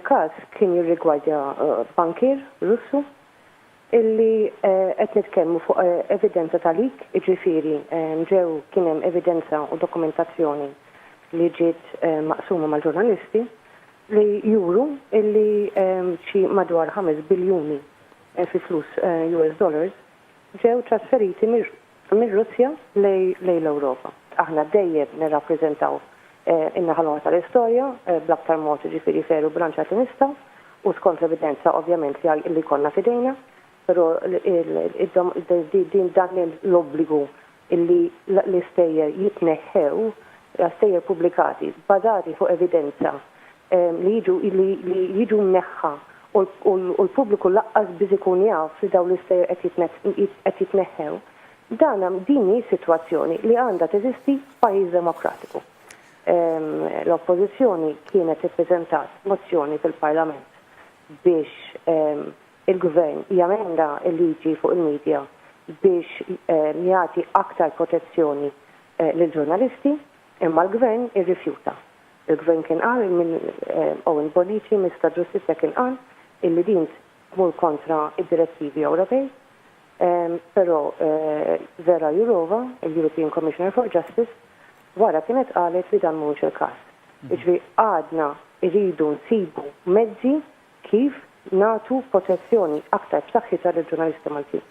il-każ kien jirrigwardja bankier Russu illi qed nitkellmu fuq evidenza tal-lik, jiġifieri ġew kien hemm evidenza u dokumentazzjoni li ġiet maqsuma mal-ġurnalisti li juru illi xi madwar 5 biljuni fi flus US dollars ġew trasferiti mir-Russja lejn l-Ewropa. Aħna dejjem nirrappreżentaw in-naħa tal-istorja bl-aktar mod ġifieri feru bilanċat nistgħu u skont l-evidenza ovvjament li konna fidejna, però din dan l-obbligu illi l-istejjer jitneħħew, l-istejjer pubblikati bbażati fuq evidenza li jiġu mneħħa u l-pubbliku laqqas biż ikun jaf li dawn l-istejjer qed jitneħħew. Din hi sitwazzjoni li għandha teżisti f'pajjiż demokratiku. L-oppożizzjoni kienet ippreżentat mozzjoni fil-Parlament biex il-Gvern jamenda il-liġi fuq il-medja biex jagħti aktar protezzjoni lill-ġurnalisti, imma l-Gvern irrifjuta. Il-Gvern kien qal minn Owen Bonnici, Ministru Ġustizzja kien qal illi din tmur kontra id-direttivi Ewropej, però Vera Jourova, il-European Commissioner for Justice, wara kienet qalet li dan mhux il-każ. Jiġri għadna iridu nsibu mezzi kif nagħtu protezzjoni aktar b'saħħitha lill-ġurnalisti Maltin.